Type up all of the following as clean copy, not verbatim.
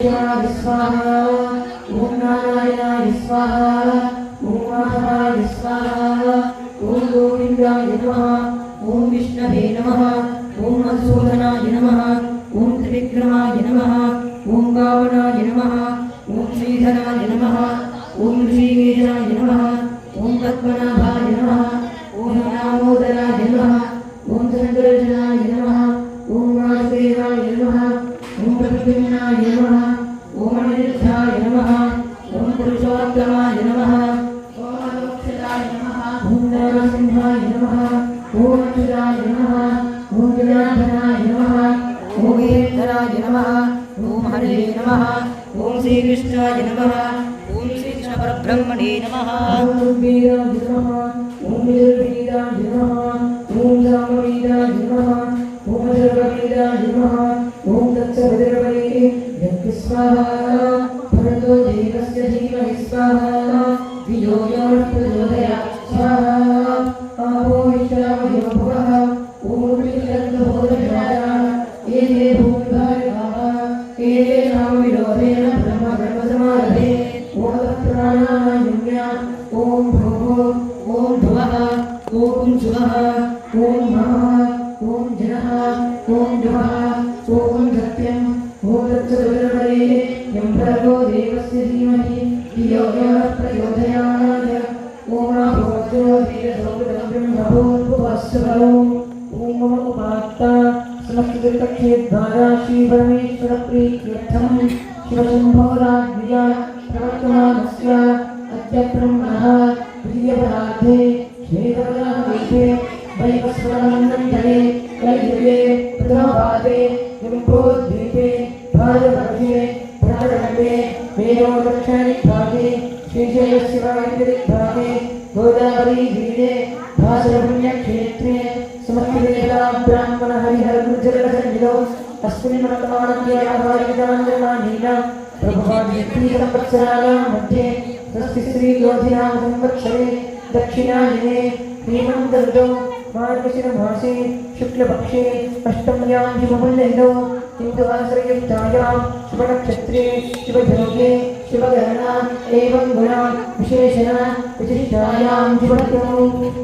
शिवाय स्वाहा ओम नारायणाय स्वाहा ओम माधवाय स्वाहा ओम गोविंदाय नमः ओम विष्णवे नमः ओम मधुसूदनाय नमः ओम त्रिविक्रमाय नमः ओम गावनाय नमः ओम श्रीधराय नमः ओम ऋषिकेशाय नमः ओम पद्मनाभाय नमः ओम दामोदराय नमः ओम चंद्रजनाय नमः ओम वासुदेवाय नमः ओम प्रद्युम्नाय नमः ओम अनिरुद्धाय नमः ओम पुरुषोत्तमाय नमः ओम अलोक्षदाय नमः ओम नरसिंहाय नमः ओम अच्युताय नमः ओम जनार्दनाय नमः ओम वीरधराय नमः ओम हरे नमः ओम श्रीकृष्णाय नमः ओम श्रीकृष्ण परब्रह्मणे नमः ओम वीराय नमः ओम वीराय नमः ओम सामवेदाय नमः ओम सर्ववेदाय नमः ओम तत्सवितुर्वरेण्यं यज्ञ स्वाहा भरतो देवस्य धीमहि स्वाहा धियो यो नः प्रचोदयात् स्वाहा आपो विश्रावयो भुवः ओम विश्वभूतभूतभूताः ये भूमिभारताः ये नामविरोधेन ब्रह्मकर्मसमारभे ओम तत्प्राणायाम्या ओम भूः ओम भुवः ओम सुवः ओम महः ओम जनः ओम जुवः ओम सत्यम् ओम तत्सवितुर्वरेण्यं भर्गो देवस्य धीमहि धियो यो नः प्रचोदयात् ओम भगवतो देवस्य ब्रह्मभूर्भुवस्सुः ओम मम उपात्ता समस्ततीर्थक्षेत्रद्वारा श्रीपरमेश्वरप्रीत्यर्थं शिवशम्भोराज्ञया प्रवर्तमानस्य अद्य ब्रह्मणः प्रियपदार्थे श्वेतवराहवेदे वैवस्वतमन्वन्तरे कैर्ये प्रथमपादे जम्बोद्वीपे भारतवर्षे भरतखण्डे वेदोदक्षिणदिग्भागे श्रीशैलस्य वायुव्यदिग्भागे गोदावरीतीरे भासरपुण्यक्षेत्रे समस्तवेदा ब्राह्मण हरिहरगुर्जरसंहितौ अस्मिन् वर्तमानज्ञानभारतमानन्दमानेन प्रभवाद्यत्रीसंवत्सराणां मध्ये स्वस्तिश्रीयोधिनाम संवत्सरे दक्षिणायने हेमन्तऋतौ मार्गशिरमासे शुक्लपक्षे अष्टम्यां शुभमल्लयितौ हिन्दुवासरयुक्तायां शुभनक्षत्रे शुभयोगे शुभगणना एवं गुणा विशेषण विशिष्टायां शुभतिथौ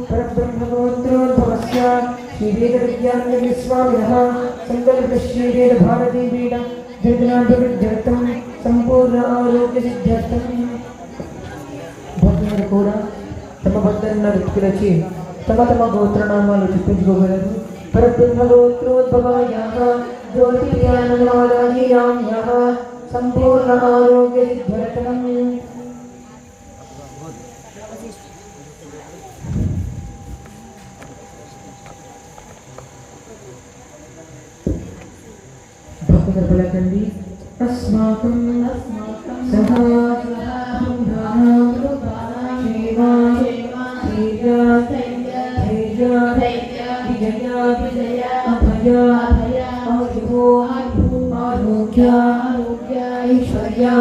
परब्रह्मगोत्रोद्भवस्य श्रीवेदविज्ञानयोगिस्वामिनः सङ्कल्पश्रीवेदभारतीपीठं जगन्नाथविद्यार्थं सम्पूर्ण आरोग्यसिद्ध्यर्थं భక్తులు కూడా తమ భక్తులను వ్యక్తులచి తమ తమ గోత్రనామాలు చెప్పించుకోగలరు. పరబ్రహ్మగోత్రోద్భవాయాః జ్యోతిర్యానమాలాయాః సంపూర్ణ ఆరోగ్య సిద్ధ్యర్థం భక్తులు పలకండి. अस्माकं सहा ऐश्वर्या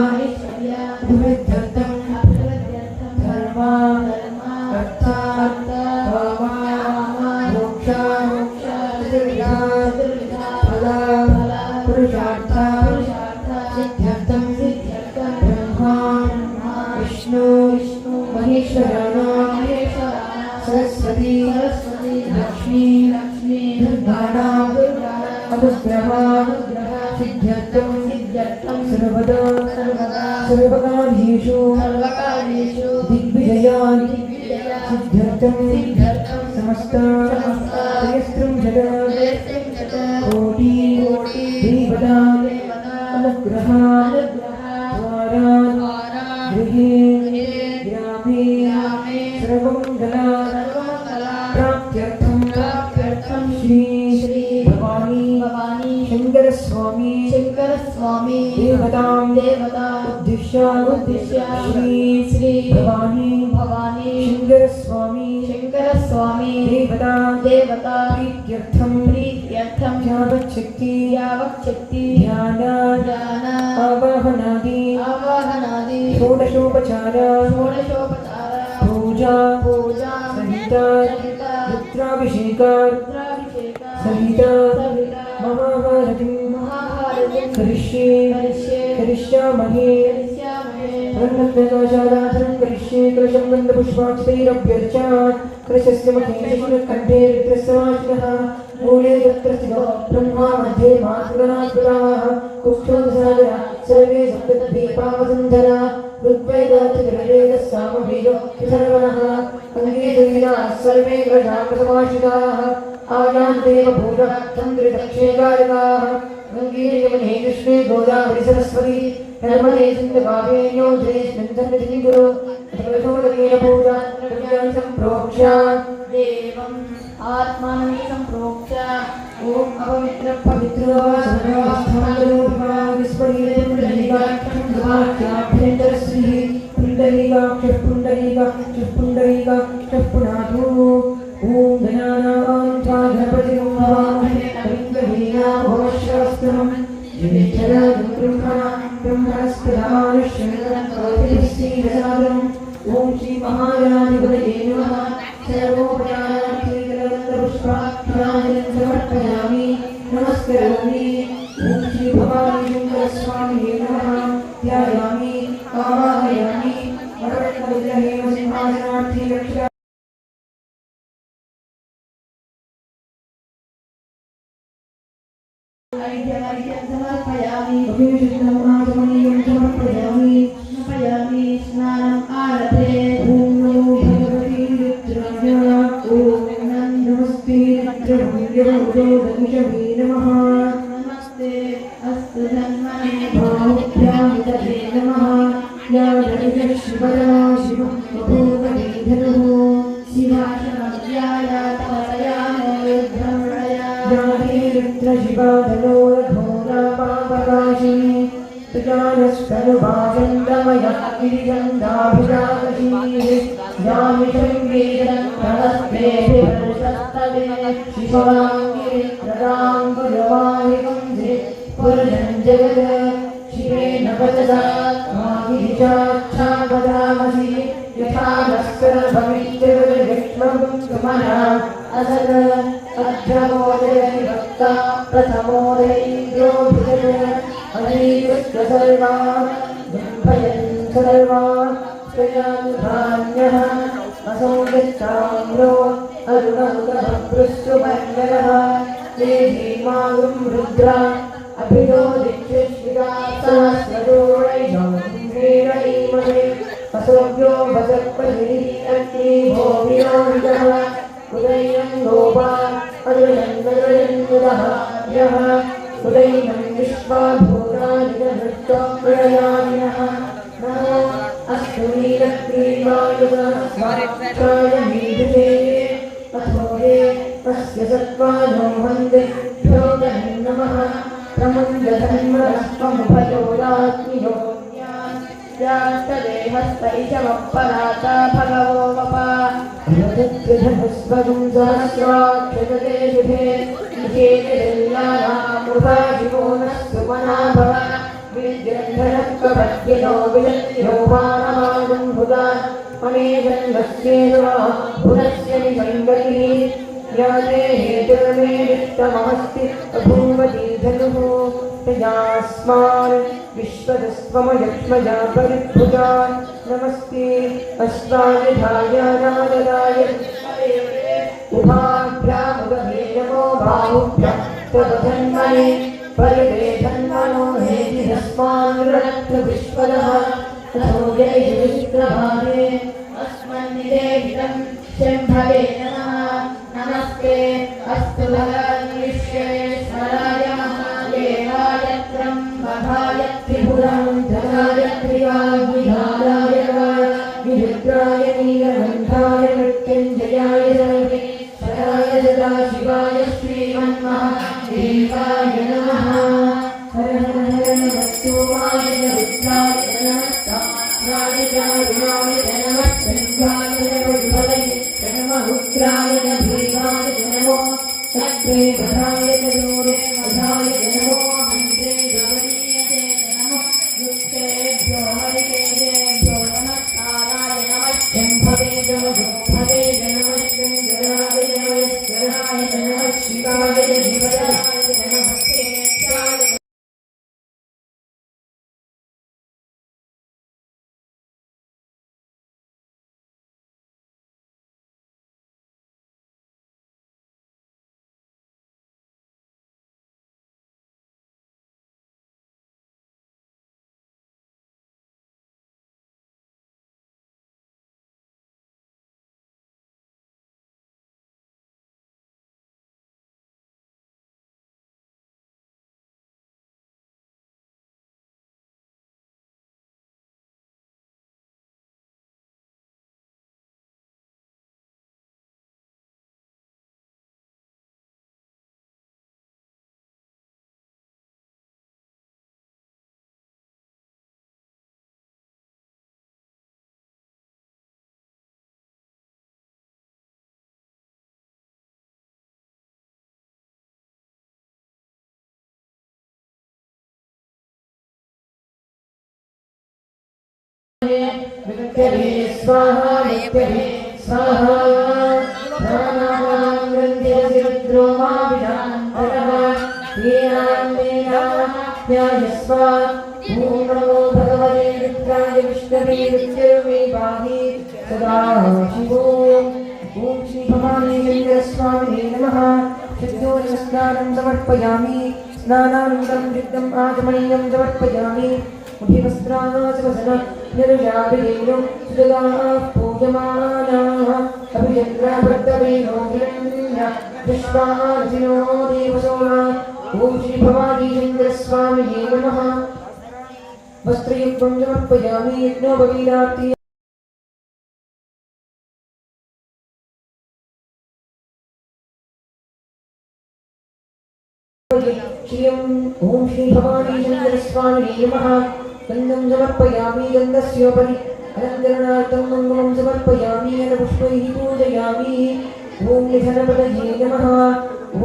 सरस्वती लक्ष्मी सिद्ध्यर्थं सर्वकार्येषु दिग्विजयान् सिद्ध्यर्थं समस्त कोटि देवता अनुग्रहा गृहे ग्रामे सर्वमङ्गला प्राप्त्यर्थं श्री भवानी शंकर स्वामी देवतां उद्दिश्य श्री भवानी शंकर स्वामी देवता प्रीत्यर्थं यावच्छक्ति ध्यान आवाहनादि षोडशोपचार पूजा सहित रुद्राभिषेक सहित महाभारतीं करिष्ये करिष्यामहे ब्रह्मत्वदोषादाधनं करिष्ये कलशं गन्धपुष्पाक्षतैरभ्यर्चात् कलशस्य महे कण्ठे रुद्रस्यवाचिनः मूले तत्र स्थितो ब्रह्मा मध्ये मातृगणात्मकाः कुक्षोदसागरा सर्वे सप्तद्वीपावसुन्धरा ऋग्वेदोऽथिर्वेदः सामवेदो सर्वणः अङ्गीतवीराः सर्वे ग्रहाकसमाश्रिताः आयान्तेव भूतः चन्द्रदक्षेकारकाः गङ्गेयमने कृष्णे गोदावरि सरस्वती नर्मदे सिन्धुकावेर्योधरेऽस्मिन् सन्निधिं कुरु अथर्वशोदकेन पूजा कल्याणं सम्प्रोक्ष्य देवम् आत्मानं सम्प्रोक्ष्य ॐ अपवित्रं पवित्रो सर्वास्थानरूपा विस्मयेन्द्रलिकाक्षुभ्यन्तरश्रीः पुण्डरीकाक्षः पुनातु ॐ गणानां त्वा गणपतिं भवामहे कविं ज्येष्ठराजं ब्रह्मणस्पदानुष्यन्तरं ॐ श्री महागणाधिपतये नमः सर्वोपचारार्थीकरपुष्पाभ्यां समर्पयामि नमस्करोमि ॐ श्री भवानी शङ्करस्वामिने नमः ध्यायामि आवाहयामि वरदविग्रहेण सिंहासनार्थी रक्षा समर्पयामि अभिषेकम् आचमनीयं समर्पयामि स्नानम् आरभे ॐ नमो भगवते रुद्राय ॐ नमस्ते रुद्रभूयोदगिषवे नमः नमस्ते अस्तु धन्वने भावभ्यां तथे नमः या शिवदा शिवं बभूवने धनुः शिवाशमव्याय तपसयामो रुद्रमृळया याते रुद्रशिवा धनोरघोरापापकाशिनी तुजानस्तनुभाचन्दमयः गिरिगन्धाभिषादशीः यामिषं वेदनस्तस्ते शिवाङ्गिरित्रदाङ्गुरवाहिगुंसि पुरुषं जगत् शिवेन वचसा मागिरिचाच्छापदामसि यथा नस्करभविष्यविक्ष्मपुङ्गमना असद अध्रमोदयति भक्ता प्रथमोदयीन्द्रोऽभिजत् हरिकृष्णसर्वा जम्भयन् सर्वा स्वयानुधान्यः असौ यच्चाम्रो अरुणमुदभृष्टुमण्डलः ते धीमागुं रुद्रा अभितो दिक्षिश्रिता सहस्रदोषैषीमहे असोभ्यो भसत्परिणी भोमिनो विदः उदयं गोपा अदयन्दः यः उदयं विश्वाभूतानिदृष्टप्रयामिनः नमो अस्तु नीलग्रीवायुधाय मीढे अथोरे तस्य सत्त्वानो वन्दे भ्योगन् नमः प्रमुञ्जधन्मरस्त्वमुभयोदात्मियो यास्तदेहस्त इशमपराता भगवो वपा रजत्यधस्वगुं सहस्राक्षते शुभे विजेतिर्यानामुभा शिवो नः सुमनाभव विजृम्भणत्वपद्यनो विजत्यो मानमागुं भुगान् अनेजन्मस्येवा पुनस्य निसङ्गतिः याते हेतुर्मे वित्तमस्ति बभूवती धनुः तयास्मान् विश्वदस्त्वमयक्ष्मजा परिभुजान् नमस्ते अश्वायुधाय नारदाय उभाभ्यामुदभे नमो बाहुभ्यः तवधन्मने परिवेधन्मनो हेतिरस्मान् रणक्तु विश्वदः ततो जय विष्णुभावे अस्मन्निदेहितं शम्भवे नमः नमस्ते अस्तु भगवन् विश्वेश्वराय महादेवाय त्र्यम्बकाय त्रिपुरां धनाय त्रिवाग्विधाराय विरुद्राय नीलकण्ठाय मृत्युञ्जयाय सर्वेश्वराय सदाशिवाय श्रीमन्महादेवाय नमः हर हर हर नमः सोमाय रुद्राय नमः साक्षाय जारुणाय नमः संध्याय नमः उग्राय भीमाय नमो सत्रे भराय तनोरे अधाय नमो हन्त्रे गवनीयते नमो युक्तेभ्यो हरिकेभ्यो नमस्काराय नमः शम्भवे जगद्भवे नमः शृङ्गराय नमः स्वराय नमः शिवाय मृत्यवे स्वाहा मृत्यवे स्वाहा प्राणानां ग्रन्थिरसिरुद्रो मा विदान्तरः ध्यायस्व ॐ नमो भगवते रुद्राय विष्णवे रुद्रमे पाहि सदा शिवो ॐ श्री भवानी चन्द्रस्वामिने नमः शुद्धोदकस्नानं समर्पयामि स्नानानन्तरं शुद्धम् आचमनीयं समर्पयामि अभिवस्त्रासवसन निर्जाभिरेणु सुजगाः पूजमानाः अभिचन्द्रभृत्तवेनो हिरण्य विश्वासिनो देवसोमा ॐ श्री भवानी चन्द्रस्वामिने नमः वस्त्रयुक्तं समर्पयामि यज्ञोपवीतार्ति श्रियं ॐ श्री भवानी चन्द्रस्वामिने नमः गन्धं समर्पयामि गन्धस्योपरि अलङ्करणार्थं मङ्गलं समर्पयामि पुष्पैः पूजयामि ॐ निधनपदये नमः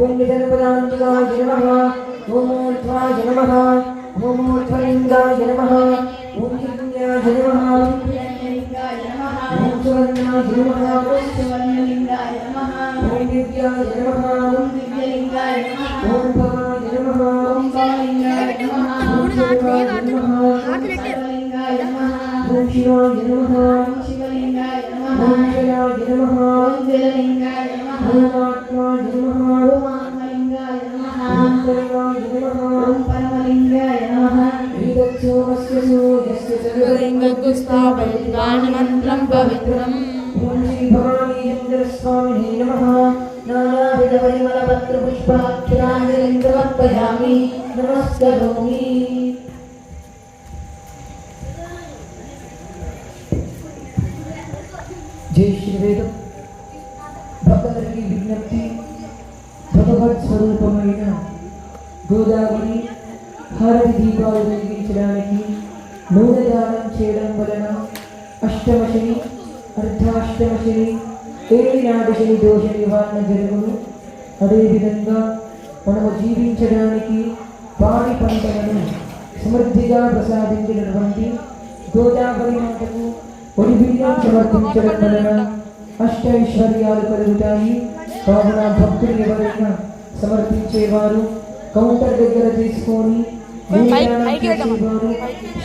ॐ निधनपदान्तिकाय नमः ॐ ऊर्ध्वाय नमः ॐ ऊर्ध्वलिङ्गाय नमः ॐ हिरण्याय नमः हिरण्यलिङ्गाय नमः ॐ सुवर्णाय नमः सुवर्णलिङ्गाय नमः ॐ दिव्याय नमः ॐ दिव्यलिङ्गाय नमः ॐ भवाय नमः ॐ भवलिङ्गाय नमः ॐ शिवाय नमः सर्वलिङ्गाय नमः ॐ शिवाय नमः ॐ शिवलिङ्गाय नमः ॐ जयाय नमः ॐ जललिङ्गाय नमः ॐ आत्माय नमः ॐ आत्मलिङ्गाय नमः ॐ परमाय नमः ॐ परमलिङ्गाय नमः एतत्सोमस्य सूर्यस्य सर्वलिङ्गगुस्तावलिङ्गानमन्त्रं पवित्रम् ॐ श्री भवानी चन्द्रस्वामिने नमः नानाविधपरिमलपत्रपुष्पाक्षराञ्जलिं समर्पयामि नमस्करोमि जय श्री वेद భక్తులకి విజ్ఞప్తి భగవత్ స్వరూపమైన గోదావరి హారతి దీపాలు వెలిగించడానికి నూనె దానం చేయడం వలన అష్టమ శని అర్ధాష్టమ శని ఏలినాటి శని దోష నివారణ జరుగును. అదేవిధంగా మనము జీవించడానికి పాడి పంటలను సమృద్ధిగా ప్రసాదించినటువంటి గోదావరి మాతకు ఒడి బియ్యం సమర్పించడం వలన అష్టైశ్వర్యాలు కలుగుతాయి. కావున భక్తులు ఎవరైనా సమర్పించేవారు కౌంటర్ దగ్గర తీసుకొని చేసేవారు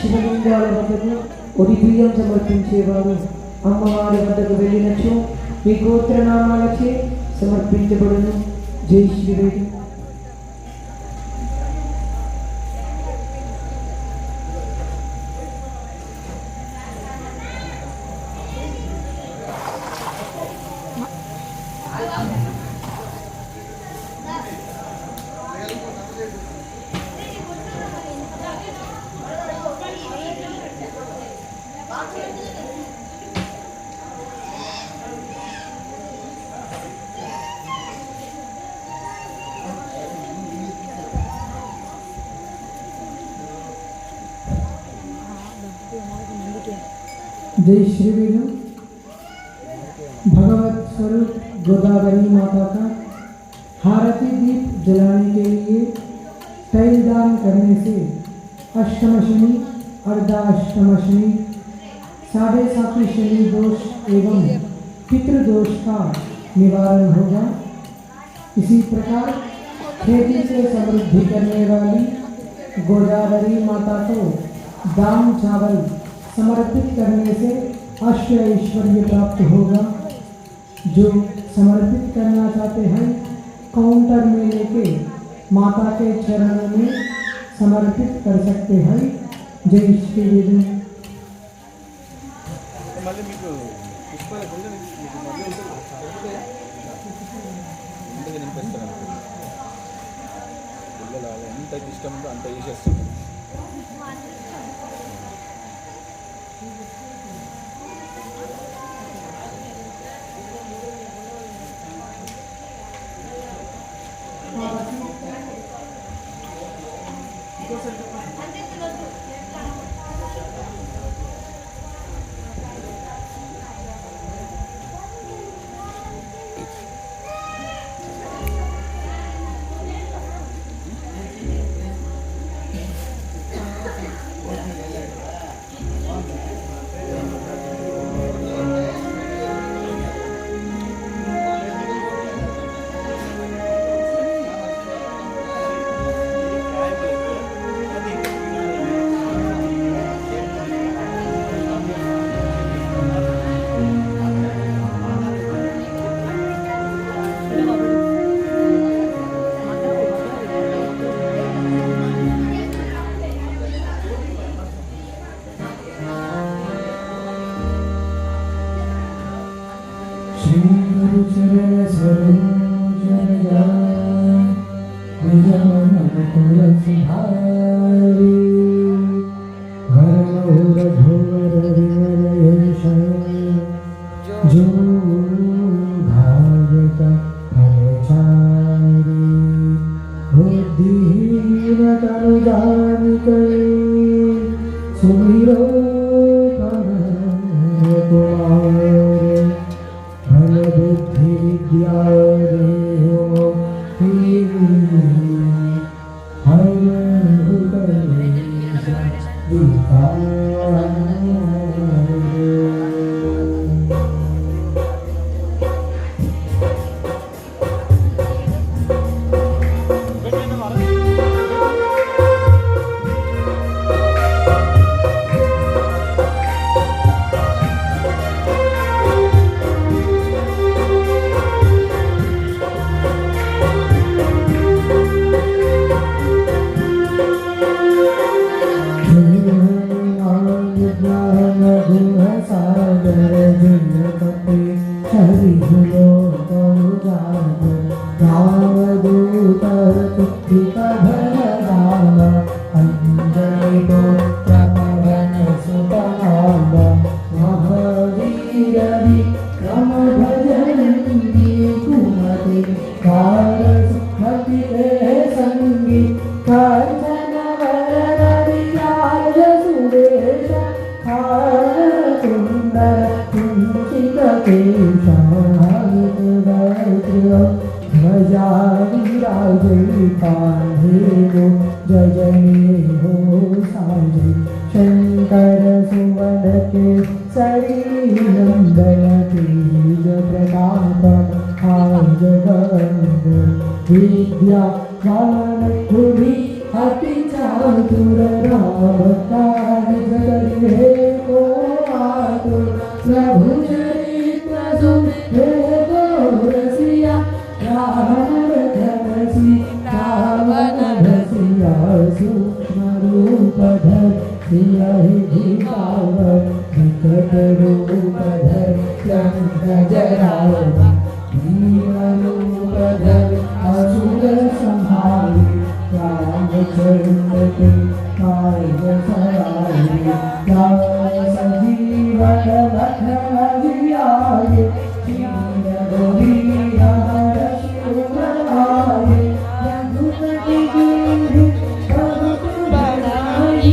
శివలింగాల వద్దకు ఒడి బియ్యం సమర్పించేవారు అమ్మవారి వద్దకు వెళ్ళినచో మీ గోత్రనామాలచే సమర్పించబడును. జై శ్రీవేది. जय श्री विष्णु। भगवत स्वरूप गोदावरी माता का हारती दीप जलाने के लिए तैल दान करने से अष्टम शनि अर्धाष्टम शनि 7.5 शनि दोष एवं पितृदोष का निवारण होगा। इसी प्रकार खेती से समृद्धि करने वाली गोदावरी माता को दाम चावल समर्पित करने से अष्ट ऐश्वर्य प्राप्त होगा। जो समर्पित करना चाहते हैं काउंटर में लेके माता के चरणों में समर्पित कर सकते हैं। जय श्री विष्णु। ఎంత ఇష్టం ఉందో అంత చేసేస్తుంది. श्री गुरु चरण सरोज रज निज मन मुकुर सुधारि हर घोर घोर यश जो भागत फलचारि बुद्धिहीन तनु जानिके सुमिरो पवन कुमार भल बुद्धि विद्या देहो हर कलेश विकार जय जय हो साजय शंकर सुवन के सरी नंदन तेज प्रताप आज विद्या ज्ञान बुद्धि अति चातुर हे को आतुर प्रभु चरित्र सुने गो रसिया रावण रसिया सूक्ष्म रूप धर सिया दिखावर विकट रूप धर लंक जरावर भीम रूप धर असुर संहारी रामचंद्र के काज सवारी राम संजीवन लखन जियाए शील गोरी हर शिव आए रघुपति गिरि बहुत बड़ाई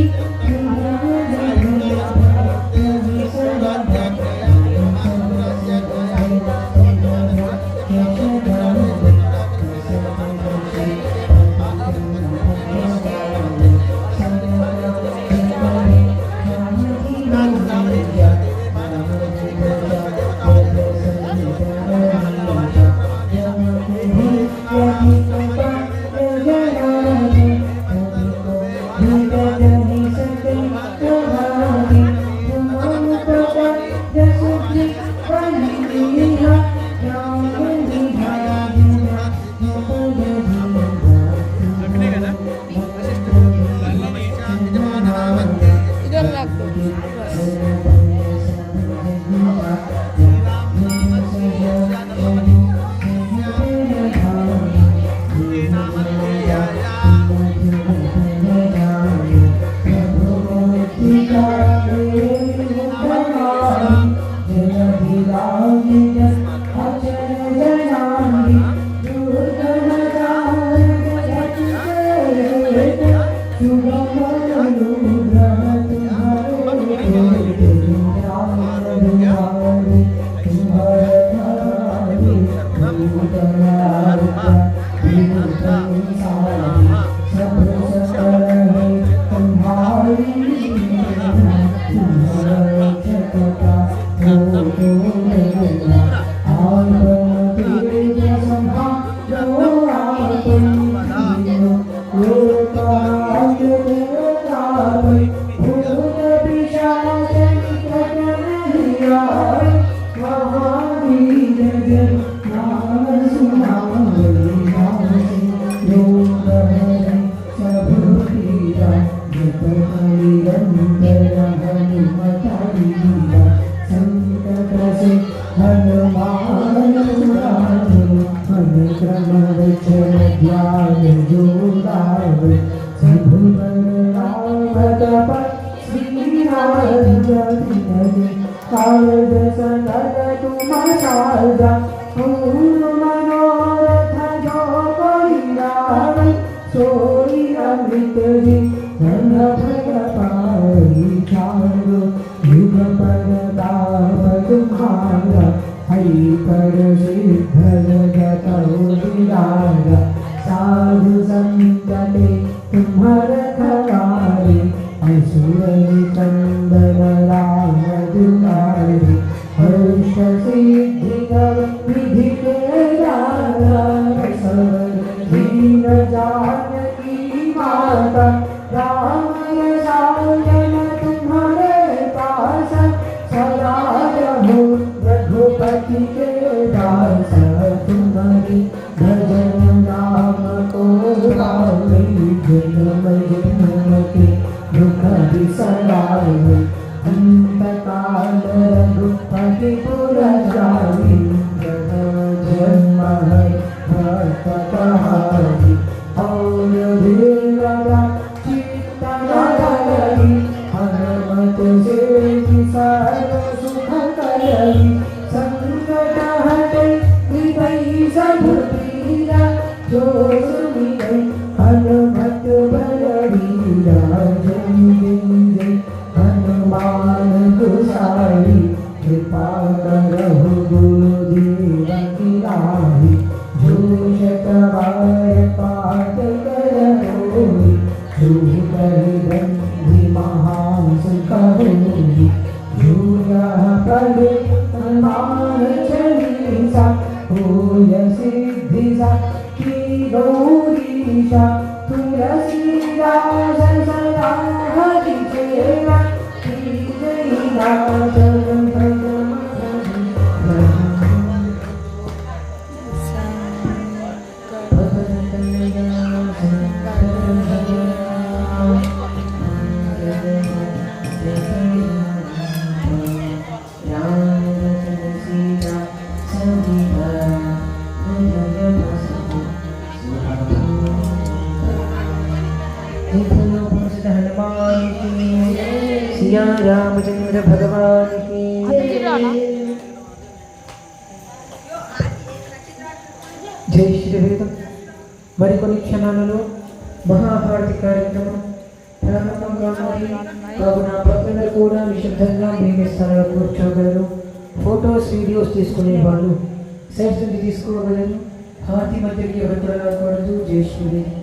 तुम्हारी काळज संगत तुम साजा पूर्ण मनोरथ जो कोई गावे सोई अमृत जी धन भग पाई चारो युग परताप तुम्हारा हरि पर सिद्ध जगत उजियारा साधु संतते तुम्हार खवारे असुर चंदन राम दुलारे हर्ष सिद्धि विधि के दाता दीन जानकी माता राम साजन तुम्हारे पास सदा रहो रघुपति के दास तुम्हारी भजन नाम को गावे जन्म जन्म के दुख बिसरावे अंत काल रघुपति पुर जावे जन्म है भक्त कहानी और देवता चित्त नगरी हनुमत से सर्व सुख करई संकट हटे हृदय सब पीरा जो सुनिए हनुमत बल वीरा जय हनुमान गोसाई कृपा करहु गुरुदेव की राही जो शतवार पाठ करहोई जो कहि बंधि महान सुख होई जो यह पढ़े हनुमान चालीसा होय सिद्धि की गौरीशा तुलसीदास सदा हरि चेरा की जय नाचन भजन सिया रामचंद्र भगवान की జై శ్రీవేదం. మరికొన్ని క్షణాలలో మహాభారతి కార్యక్రమం ప్రారంభం కానుంది. కావున భక్తులు కూడా నిశ్శబ్దంగా మీ స్థలంలో కూర్చోగలరు. ఫొటోస్ వీడియోస్ తీసుకునే వాళ్ళు సెల్ఫీ తీసుకోగలరు. హారతి మధ్యకి ఎవరు రాకూడదు. జై శ్రీవేదం.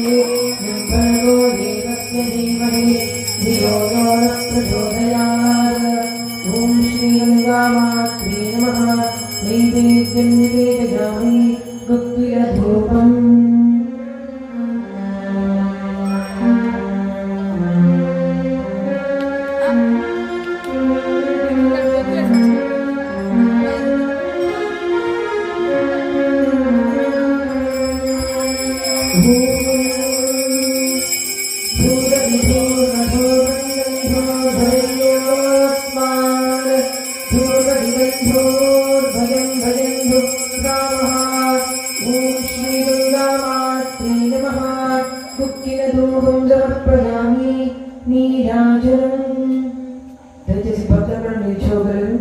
भर्गो देवस्य धीमहि धियो यो नः प्रचोदयात्। ॐ श्री गङ्गामात्रे नमः। नैवेद्यं निवेदयामि गुप्तिरधूपम्। దయచేసి భక్తులు నిల్చోగలరు.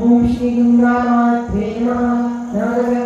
Om Shri Ganga Matre Namaha.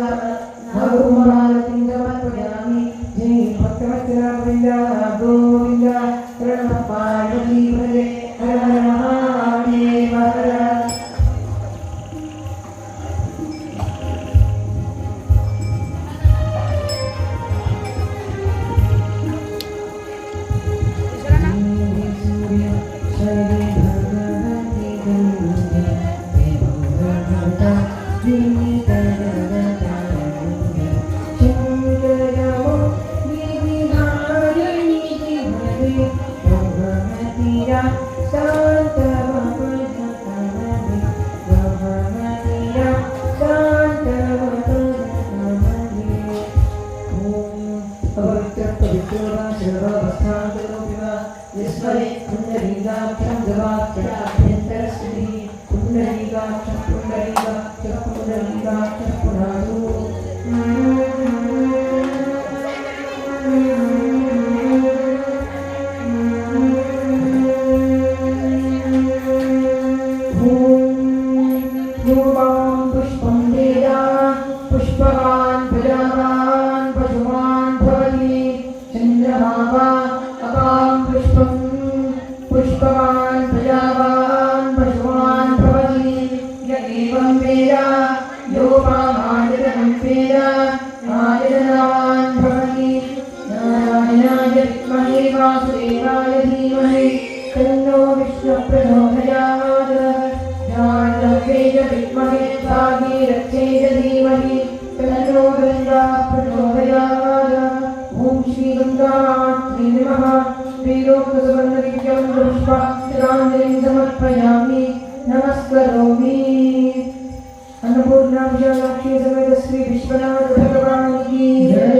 Vishwanath भगवान की जय।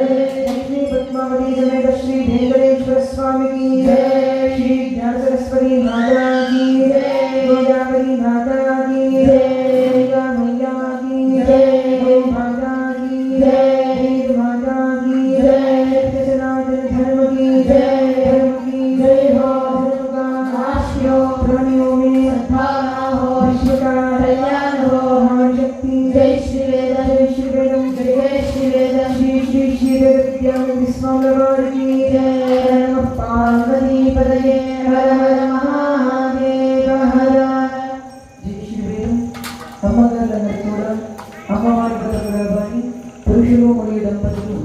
श्री पद्मावती समेत श्री भेंकटेश्वर स्वामी की जय। श्री ज्ञान सरस्वती माता की जय। गोदावरी माता की जय। गंगा मैया की जय। गौ माता की जय। वेद माता की जय। सनातन धर्म की जय। धर्म की जय हो। धर्म का आश्रय प्राणियों में सद्भावना हो, विश्व का कल्याण हो। महान शक्ति जय श्री वेद, जय श्री वेदम जय श्री वेद, श्री श्री श्री वेद विद्यामंदिर स्वामी की जय। नमः पार्वती पतये हर हर महादेव हर। జై శ్రీవేదం అమ్మగారులందరూ కూడా అమ్మవారి వద్దకు రావాలి. పురుషులు మరియు దంపతులు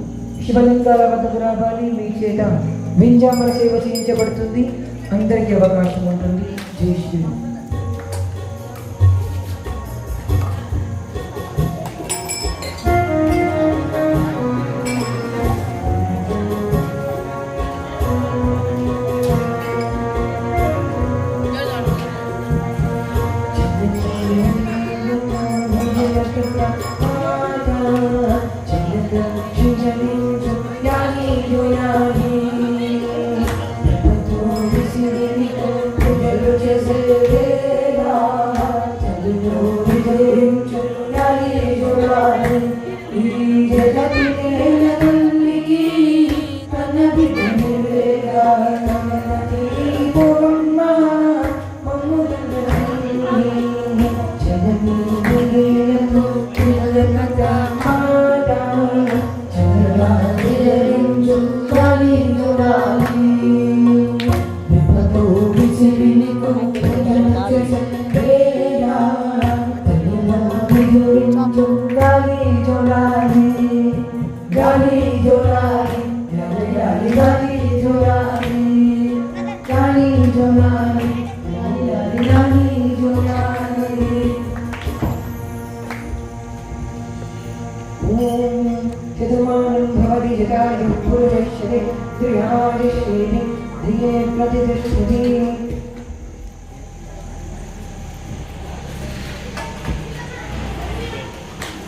శివలింగాల వద్దకు రావాలి. మీ చేత వింజామల సేవ చేయించబడుతుంది. అందరికీ అవకాశం ఉంటుంది. జై శ్రీరామ్.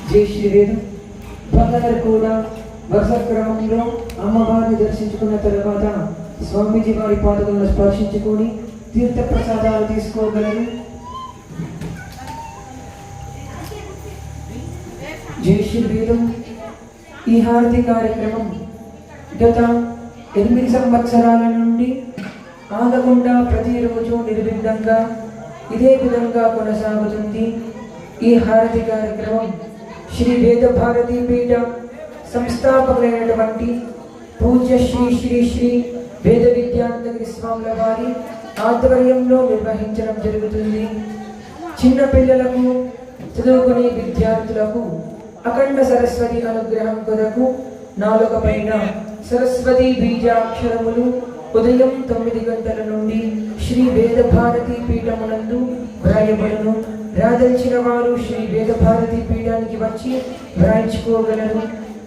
జై శ్రీవేదం. భక్తులందరూ కూడా వరుస క్రమంలో అమ్మవారిని దర్శించుకున్న తర్వాత స్వామీజీ వారి పాదకులను స్పర్శించుకొని తీర్థ ప్రసాదాలు తీసుకోగలరు. జై శ్రీవేదం. ఈ హారతి కార్యక్రమం గత 8 సంవత్సరాల నుండి ఆగకుండా ప్రతిరోజు నిర్విఘ్నంగా ఇదే విధంగా కొనసాగుతుంది. ఈ హారతి కార్యక్రమం శ్రీ వేద భారతీ పీఠ సంస్థాపకులైనటువంటి పూజ్య శ్రీ శ్రీ శ్రీ వేద విద్యానందగిరి స్వాముల వారి ఆధ్వర్యంలో నిర్వహించడం జరుగుతుంది. చిన్న పిల్లలకు, చదువుకునే విద్యార్థులకు అఖండ సరస్వతి అనుగ్రహం కొరకు నాలుక పైన సరస్వతి బీజాక్షరములు ఉదయం 9 గంటల నుండి శ్రీ వేద భారతీ పీఠమునందు వ్రాయబడును. రాదలిచిన వారు శ్రీ వేద భారతీ పీఠానికి వచ్చి వ్రాయించుకోగలరు.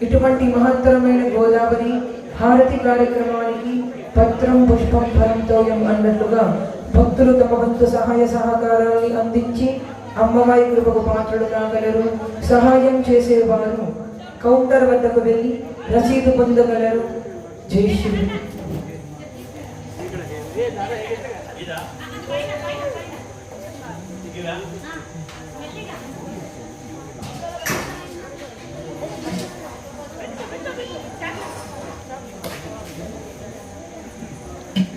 ఇటువంటి మహత్తరమైన గోదావరి హారతి కార్యక్రమానికి పత్రం పుష్పం ఫలం తోయం అన్నట్లుగా భక్తులు తమ వంతు సహాయ సహకారాన్ని అందించి అమ్మవారి కృపకు పాత్రలు కాగలరు. సహాయం చేసేవారు కౌంటర్ వద్దకు వెళ్ళి రసీదు పొందగలరు. జై శ్రీ.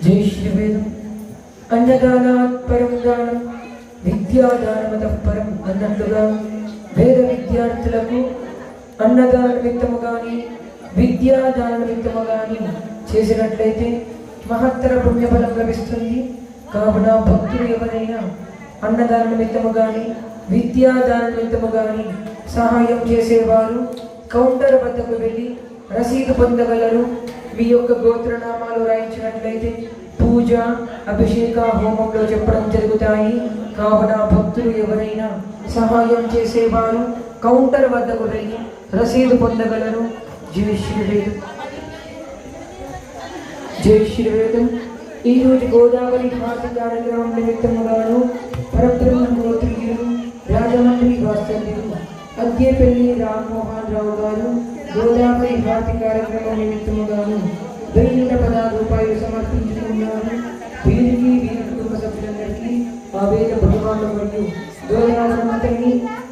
జై శ్రీవేదం. అన్నదానాత్ పరం దానం విద్యాదానమతః పరం అన్నట్లుగా వేద విద్యార్థులకు అన్నదాన నిమిత్తము కానీ విద్యాదాన నిమిత్తము కానీ చేసినట్లయితే మహత్తర పుణ్యఫలం లభిస్తుంది. కావున భక్తులు ఎవరైనా అన్నదాన నిమిత్తము కానీ విద్యాదాన నిమిత్తము కానీ సహాయం చేసేవారు కౌంటర్ వద్దకు వెళ్ళి రసీదు పొందగలరు. మీ యొక్క గోత్రనామాలు రాయించినట్లయితే పూజ, అభిషేక, హోమంలో చెప్పడం జరుగుతాయి. కావున భక్తులు ఎవరైనా సహాయం చేసేవారు కౌంటర్ వద్దకు వెళ్ళి రసీదు పొందగలరు. జై శ్రీవేదం. జై శ్రీవేదం. ఈరోజు గోదావరి హారతి కార్యక్రమం నిమిత్తముగాను పరబ్రహ్మ గోత్రీయులు రాజమండ్రి వాస్తవ్యులు అగ్గేపల్లి రామ్మోహన్ రావు గారు గోదావరి హారతి కార్యక్రమం నిమిత్తముగాను 210 రూపాయలు సమర్పించుకున్నారు. వీరికి వీరి కుటుంబ సభ్యులందరికీ ఆ వేద భగవాను మరియు గోదావరి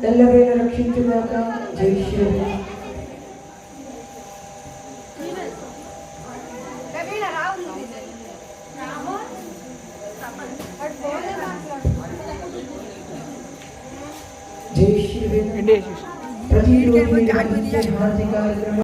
ఎల్లవేళ రక్షించుగాక. జై శ్రీరామ్. జై శ్రీరామ్. ప్రతిరోజు నిర్వహించే హారతి కార్యక్రమం